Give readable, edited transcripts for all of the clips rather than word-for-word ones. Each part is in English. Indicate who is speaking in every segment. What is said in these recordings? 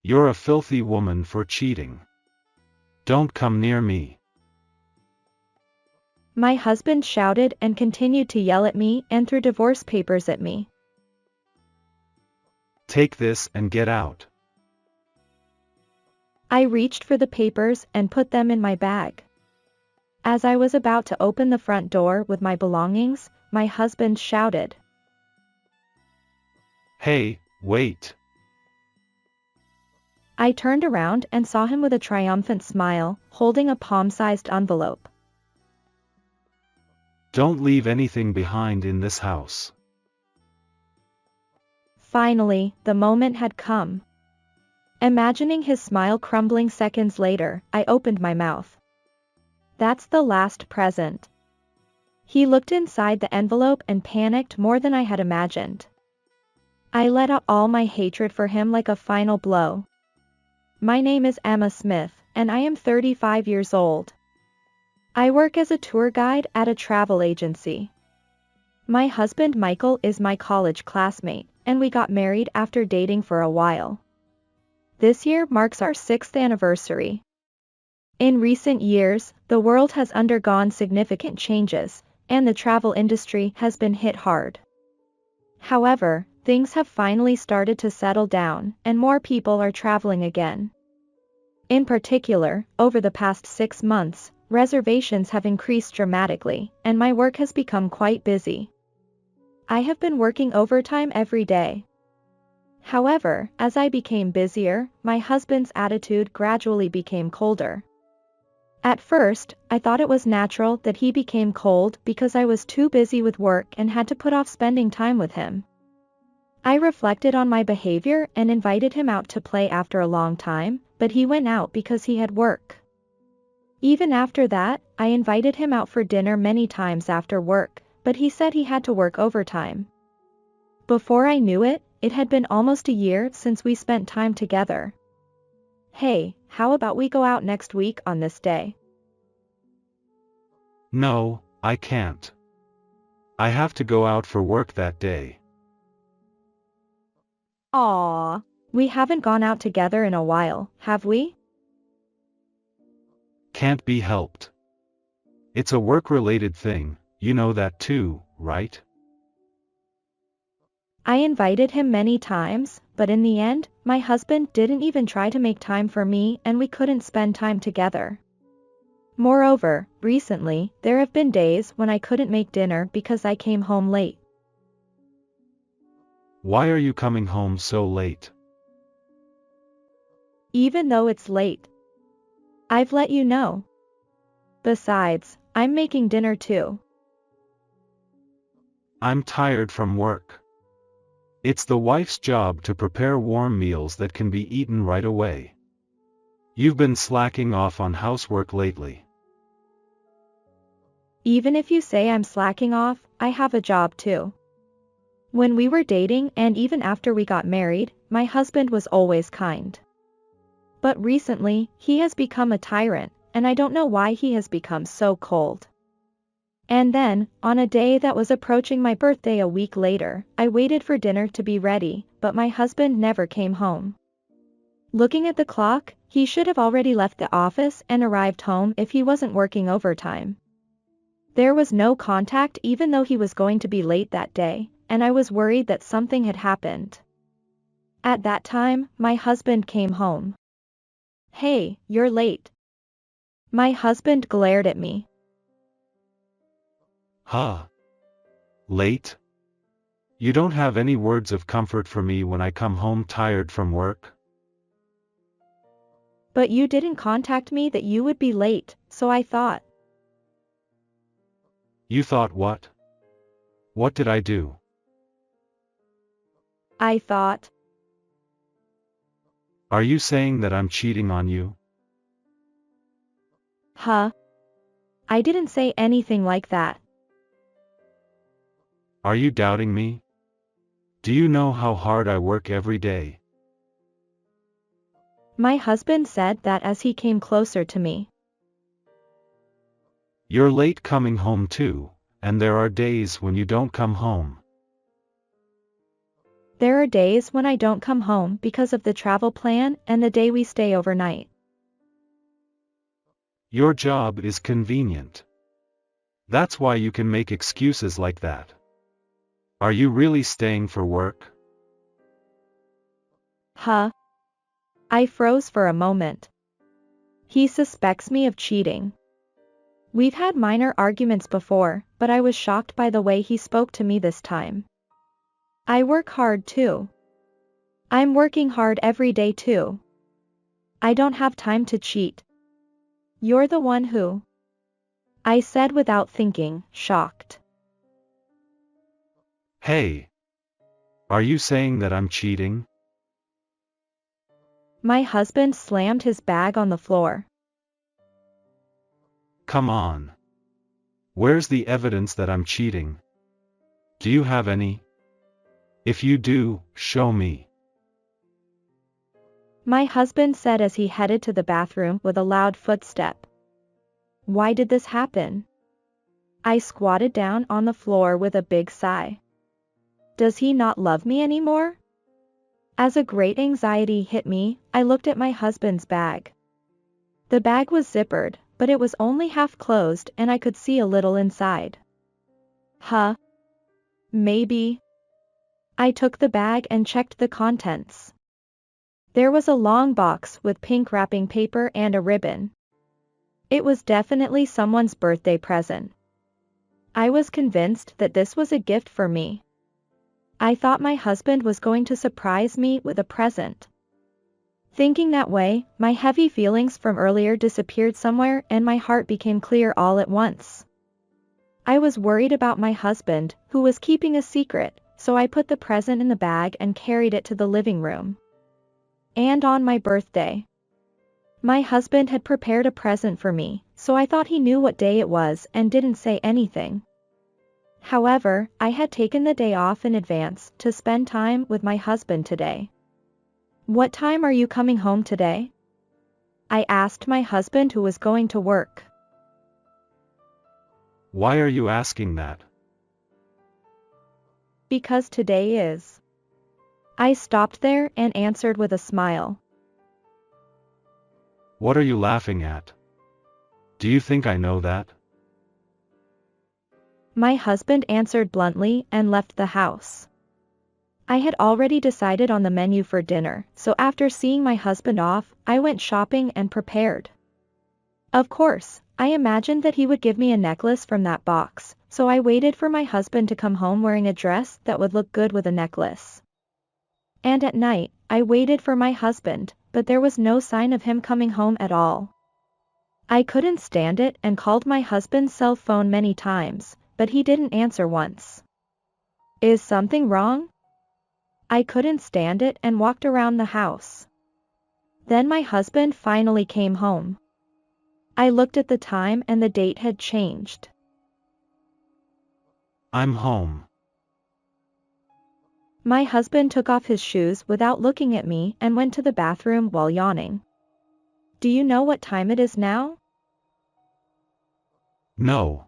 Speaker 1: You're a filthy woman for cheating. Don't come near me.
Speaker 2: My husband shouted and continued to yell at me and threw divorce papers at me.
Speaker 1: Take this and get out.
Speaker 2: I reached for the papers and put them in my bag. As I was about to open the front door with my belongings, my husband shouted,
Speaker 1: Hey, wait.
Speaker 2: I turned around and saw him with a triumphant smile, holding a palm-sized envelope.
Speaker 1: Don't leave anything behind in this house.
Speaker 2: Finally, the moment had come. Imagining his smile crumbling seconds later, I opened my mouth. That's the last present. He looked inside the envelope and panicked more than I had imagined. I let out all my hatred for him like a final blow. My name is Emma Smith, and I am 35 years old. I work as a tour guide at a travel agency. My husband Michael is my college classmate, and we got married after dating for a while. This year marks our 6th anniversary. In recent years, the world has undergone significant changes, and the travel industry has been hit hard. However, things have finally started to settle down, and more people are traveling again. In particular, over the past 6 months, reservations have increased dramatically, and my work has become quite busy. I have been working overtime every day. However, as I became busier, my husband's attitude gradually became colder. At first, I thought it was natural that he became cold because I was too busy with work and had to put off spending time with him. I reflected on my behavior and invited him out to play after a long time, but he went out because he had work. Even after that, I invited him out for dinner many times after work, but he said he had to work overtime. Before I knew it, it had been almost a year since we spent time together. Hey, how about we go out next week on this day?
Speaker 1: No, I can't. I have to go out for work that day.
Speaker 2: Aww, we haven't gone out together in a while, have we?
Speaker 1: Can't be helped. It's a work-related thing, you know that too, right?
Speaker 2: I invited him many times, but in the end, my husband didn't even try to make time for me and we couldn't spend time together. Moreover, recently, there have been days when I couldn't make dinner because I came home late.
Speaker 1: Why are you coming home so late?
Speaker 2: Even though it's late. I've let you know. Besides, I'm making dinner too.
Speaker 1: I'm tired from work. It's the wife's job to prepare warm meals that can be eaten right away. You've been slacking off on housework lately.
Speaker 2: Even if you say I'm slacking off, I have a job too. When we were dating and even after we got married, my husband was always kind. But recently, he has become a tyrant, and I don't know why he has become so cold. And then, on a day that was approaching my birthday a week later, I waited for dinner to be ready, but my husband never came home. Looking at the clock, he should have already left the office and arrived home if he wasn't working overtime. There was no contact even though he was going to be late that day, and I was worried that something had happened. At that time, my husband came home. Hey, you're late. My husband glared at me.
Speaker 1: Huh? Late? You don't have any words of comfort for me when I come home tired from work?
Speaker 2: But you didn't contact me that you would be late, so I thought.
Speaker 1: You thought what? What did I do?
Speaker 2: I thought.
Speaker 1: Are you saying that I'm cheating on you?
Speaker 2: Huh? I didn't say anything like that.
Speaker 1: Are you doubting me? Do you know how hard I work every day?
Speaker 2: My husband said that as he came closer to me.
Speaker 1: You're late coming home too, and there are days when you don't come home.
Speaker 2: There are days when I don't come home because of the travel plan and the day we stay overnight.
Speaker 1: Your job is convenient. That's why you can make excuses like that. Are you really staying for work?
Speaker 2: Huh? I froze for a moment. He suspects me of cheating. We've had minor arguments before, but I was shocked by the way he spoke to me this time. I work hard too. I'm working hard every day too. I don't have time to cheat. You're the one who. I said without thinking, shocked.
Speaker 1: Hey. Are you saying that I'm cheating?
Speaker 2: My husband slammed his bag on the floor.
Speaker 1: Come on. Where's the evidence that I'm cheating? Do you have any? If you do, show me.
Speaker 2: My husband said as he headed to the bathroom with a loud footstep. Why did this happen? I squatted down on the floor with a big sigh. Does he not love me anymore? As a great anxiety hit me, I looked at my husband's bag. The bag was zippered, but it was only half closed and I could see a little inside. Huh? Maybe. I took the bag and checked the contents. There was a long box with pink wrapping paper and a ribbon. It was definitely someone's birthday present. I was convinced that this was a gift for me. I thought my husband was going to surprise me with a present. Thinking that way, my heavy feelings from earlier disappeared somewhere and my heart became clear all at once. I was worried about my husband, who was keeping a secret, so I put the present in the bag and carried it to the living room. And on my birthday. My husband had prepared a present for me, so I thought he knew what day it was and didn't say anything. However, I had taken the day off in advance to spend time with my husband today. What time are you coming home today? I asked my husband who was going to work.
Speaker 1: Why are you asking that?
Speaker 2: Because today is. I stopped there and answered with a smile.
Speaker 1: What are you laughing at? Do you think I know that?
Speaker 2: My husband answered bluntly and left the house. I had already decided on the menu for dinner, so after seeing my husband off, I went shopping and prepared. Of course, I imagined that he would give me a necklace from that box, so I waited for my husband to come home wearing a dress that would look good with a necklace. And at night, I waited for my husband, but there was no sign of him coming home at all. I couldn't stand it and called my husband's cell phone many times, but he didn't answer once. Is something wrong? I couldn't stand it and walked around the house. Then my husband finally came home. I looked at the time and the date had changed.
Speaker 1: I'm home.
Speaker 2: My husband took off his shoes without looking at me and went to the bathroom while yawning. Do you know what time it is now?
Speaker 1: No.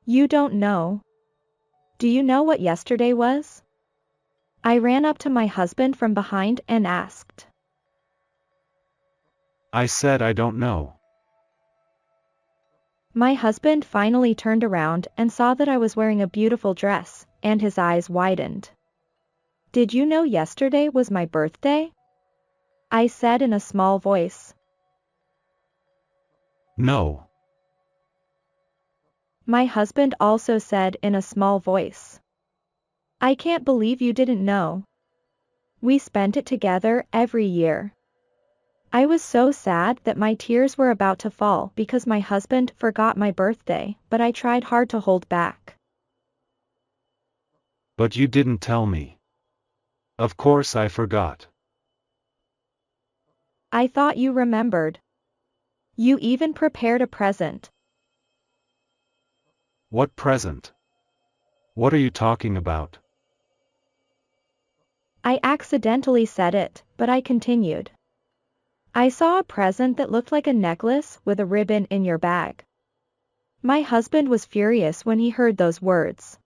Speaker 2: You don't know. Do you know what yesterday was? I ran up to my husband from behind and asked.
Speaker 1: I said I don't know.
Speaker 2: My husband finally turned around and saw that I was wearing a beautiful dress, and his eyes widened. Did you know yesterday was my birthday? I said in a small voice.
Speaker 1: No.
Speaker 2: My husband also said in a small voice. I can't believe you didn't know. We spent it together every year. I was so sad that my tears were about to fall because my husband forgot my birthday, but I tried hard to hold back.
Speaker 1: But you didn't tell me. Of course I forgot.
Speaker 2: I thought you remembered. You even prepared a present.
Speaker 1: What present? What are you talking about?
Speaker 2: I accidentally said it, but I continued. I saw a present that looked like a necklace with a ribbon in your bag. My husband was furious when he heard those words.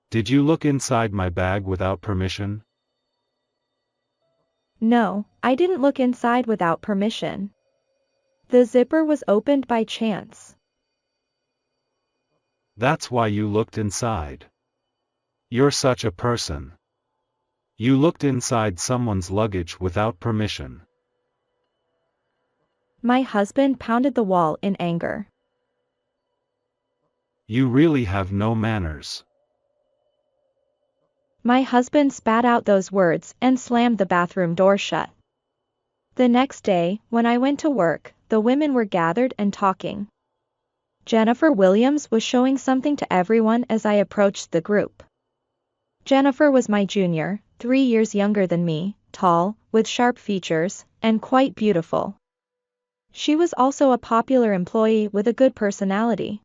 Speaker 1: Did you look inside my bag without permission?
Speaker 2: No, I didn't look inside without permission. The zipper was opened by chance.
Speaker 1: That's why you looked inside. You're such a person. You looked inside someone's luggage without permission.
Speaker 2: My husband pounded the wall in anger.
Speaker 1: You really have no manners.
Speaker 2: My husband spat out those words and slammed the bathroom door shut. The next day, when I went to work, the women were gathered and talking. Jennifer Williams was showing something to everyone as I approached the group. Jennifer was my junior, 3 years younger than me, tall, with sharp features, and quite beautiful. She was also a popular employee with a good personality.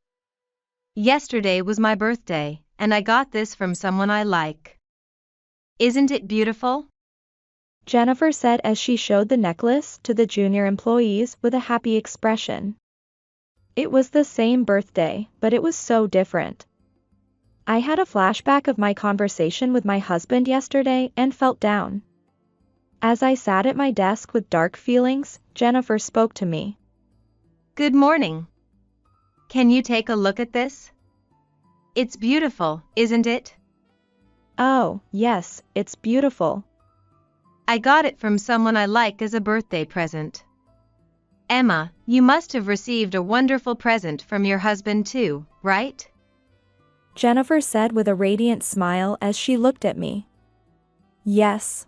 Speaker 3: Yesterday was my birthday, and I got this from someone I like. Isn't it beautiful?
Speaker 2: Jennifer said as she showed the necklace to the junior employees with a happy expression. It was the same birthday, but it was so different. I had a flashback of my conversation with my husband yesterday and felt down. As I sat at my desk with dark feelings, Jennifer spoke to me.
Speaker 3: Good morning. Can you take a look at this? It's beautiful, isn't it?
Speaker 2: Oh, yes, it's beautiful.
Speaker 3: I got it from someone I like as a birthday present. Emma, you must have received a wonderful present from your husband too, right?
Speaker 2: Jennifer said with a radiant smile as she looked at me. Yes.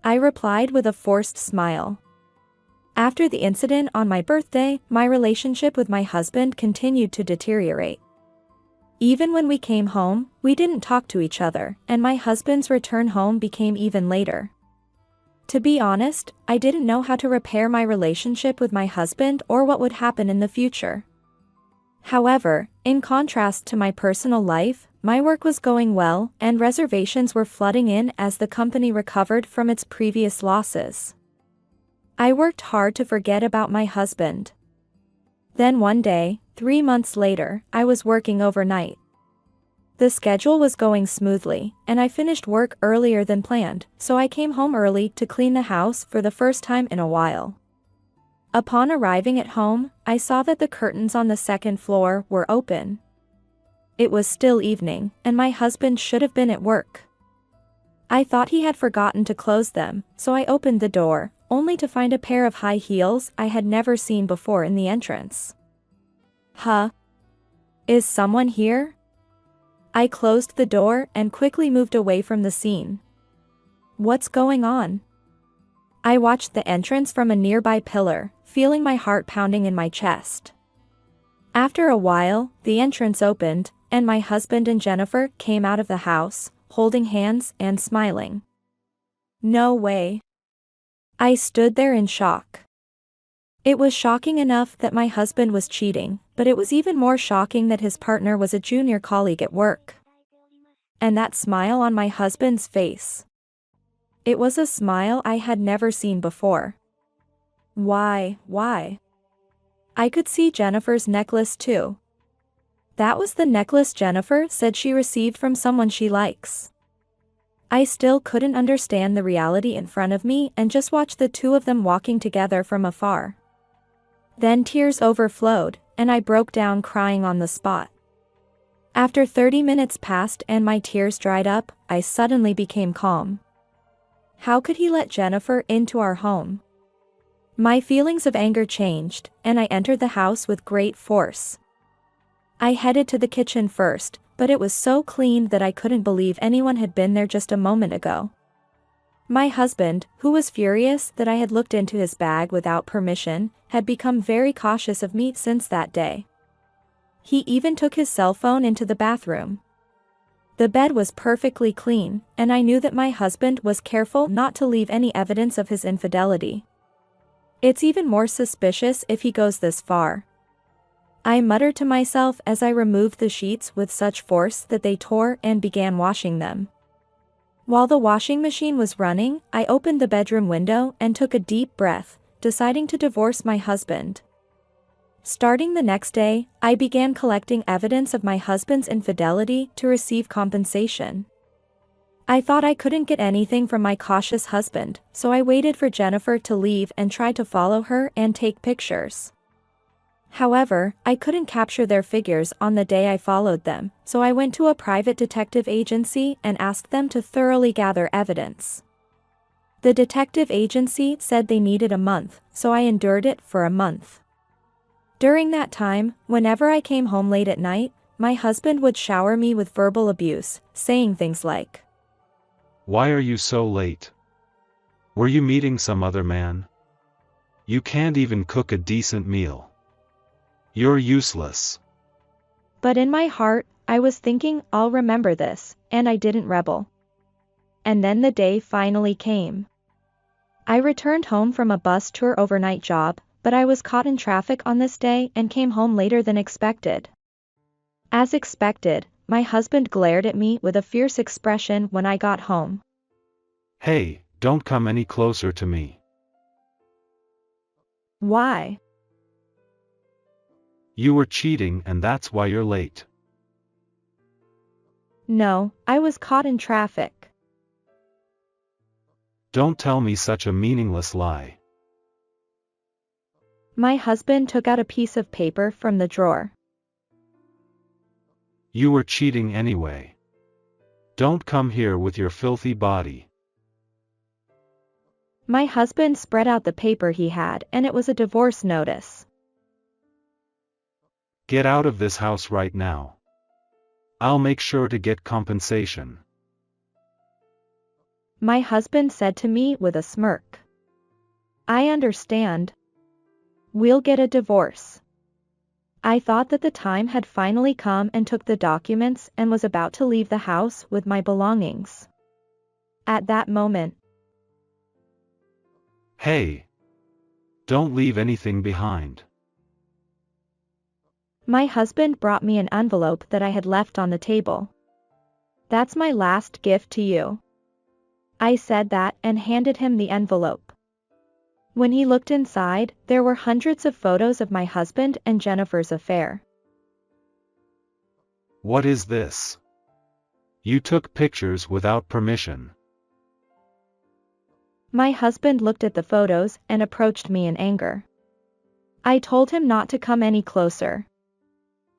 Speaker 2: I replied with a forced smile. After the incident on my birthday, my relationship with my husband continued to deteriorate. Even when we came home, we didn't talk to each other, and my husband's return home became even later. To be honest, I didn't know how to repair my relationship with my husband or what would happen in the future. However, in contrast to my personal life, my work was going well and reservations were flooding in as the company recovered from its previous losses. I worked hard to forget about my husband. Then one day, 3 months later, I was working overnight. The schedule was going smoothly, and I finished work earlier than planned, so I came home early to clean the house for the first time in a while. Upon arriving at home, I saw that the curtains on the second floor were open. It was still evening, and my husband should have been at work. I thought he had forgotten to close them, so I opened the door, only to find a pair of high heels I had never seen before in the entrance. Huh? Is someone here? I closed the door and quickly moved away from the scene. What's going on? I watched the entrance from a nearby pillar, feeling my heart pounding in my chest. After a while, the entrance opened, and my husband and Jennifer came out of the house, holding hands and smiling. No way. I stood there in shock. It was shocking enough that my husband was cheating, but it was even more shocking that his partner was a junior colleague at work. And that smile on my husband's face. It was a smile I had never seen before. Why? I could see Jennifer's necklace too. That was the necklace Jennifer said she received from someone she likes. I still couldn't understand the reality in front of me and just watched the two of them walking together from afar. Then tears overflowed, and I broke down crying on the spot. After 30 minutes passed and my tears dried up, I suddenly became calm. How could he let Jennifer into our home? My feelings of anger changed, and I entered the house with great force. I headed to the kitchen first, but it was so clean that I couldn't believe anyone had been there just a moment ago. My husband, who was furious that I had looked into his bag without permission, had become very cautious of me since that day. He even took his cell phone into the bathroom. The bed was perfectly clean, and I knew that my husband was careful not to leave any evidence of his infidelity. It's even more suspicious if he goes this far. I muttered to myself as I removed the sheets with such force that they tore and began washing them. While the washing machine was running, I opened the bedroom window and took a deep breath, deciding to divorce my husband. Starting the next day, I began collecting evidence of my husband's infidelity to receive compensation. I thought I couldn't get anything from my cautious husband, so I waited for Jennifer to leave and tried to follow her and take pictures. However, I couldn't capture their figures on the day I followed them, so I went to a private detective agency and asked them to thoroughly gather evidence. The detective agency said they needed a month, so I endured it for a month. During that time, whenever I came home late at night, my husband would shower me with verbal abuse, saying things like,
Speaker 1: "Why are you so late? Were you meeting some other man? You can't even cook a decent meal. You're useless."
Speaker 2: But in my heart, I was thinking, I'll remember this, and I didn't rebel. And then the day finally came. I returned home from a bus tour overnight job, but I was caught in traffic on this day and came home later than expected. As expected, my husband glared at me with a fierce expression when I got home.
Speaker 1: "Hey, don't come any closer to me.
Speaker 2: Why?
Speaker 1: You were cheating and that's why you're late."
Speaker 2: No, I was caught in traffic.
Speaker 1: "Don't tell me such a meaningless lie."
Speaker 2: My husband took out a piece of paper from the drawer.
Speaker 1: "You were cheating anyway. Don't come here with your filthy body."
Speaker 2: My husband spread out the paper he had, and it was a divorce notice.
Speaker 1: "Get out of this house right now. I'll make sure to get compensation."
Speaker 2: My husband said to me with a smirk. "I understand. We'll get a divorce." I thought that the time had finally come and took the documents and was about to leave the house with my belongings. At that moment,
Speaker 1: "Hey! Don't leave anything behind."
Speaker 2: my husband brought me an envelope that I had left on the table. "That's my last gift to you." I said that and handed him the envelope. When he looked inside, there were hundreds of photos of my husband and Jennifer's affair.
Speaker 1: "What is this? You took pictures without permission."
Speaker 2: My husband looked at the photos and approached me in anger. I told him not to come any closer.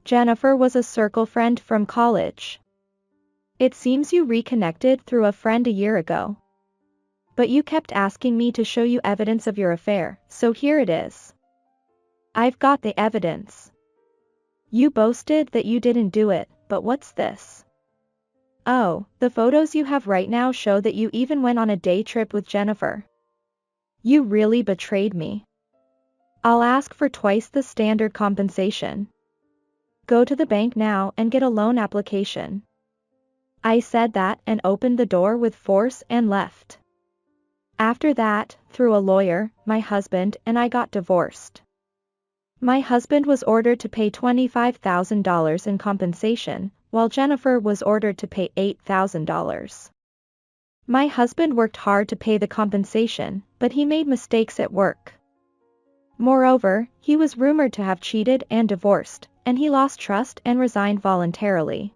Speaker 2: Jennifer was a circle friend from college. It seems you reconnected through a friend a year ago. But you kept asking me to show you evidence of your affair, so here it is. I've got the evidence. You boasted that you didn't do it, but what's this? Oh, the photos you have right now show that you even went on a day trip with Jennifer. You really betrayed me. I'll ask for twice the standard compensation. Go to the bank now and get a loan application." I said that and opened the door with force and left. After that, through a lawyer, my husband and I got divorced. My husband was ordered to pay $25,000 in compensation, while Jennifer was ordered to pay $8,000. My husband worked hard to pay the compensation, but he made mistakes at work. Moreover, he was rumored to have cheated and divorced, and he lost trust and resigned voluntarily.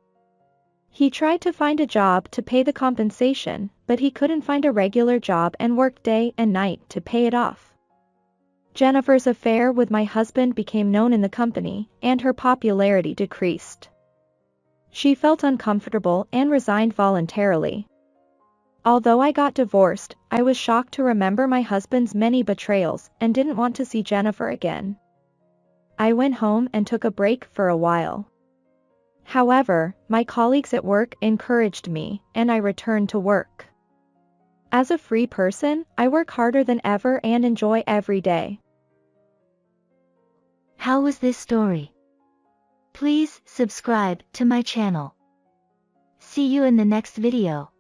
Speaker 2: He tried to find a job to pay the compensation, but he couldn't find a regular job and worked day and night to pay it off. Jennifer's affair with my husband became known in the company, and her popularity decreased. She felt uncomfortable and resigned voluntarily. Although I got divorced, I was shocked to remember my husband's many betrayals and didn't want to see Jennifer again. I went home and took a break for a while. However, my colleagues at work encouraged me, and I returned to work. As a free person, I work harder than ever and enjoy every day.
Speaker 4: How was this story? Please subscribe to my channel. See you in the next video.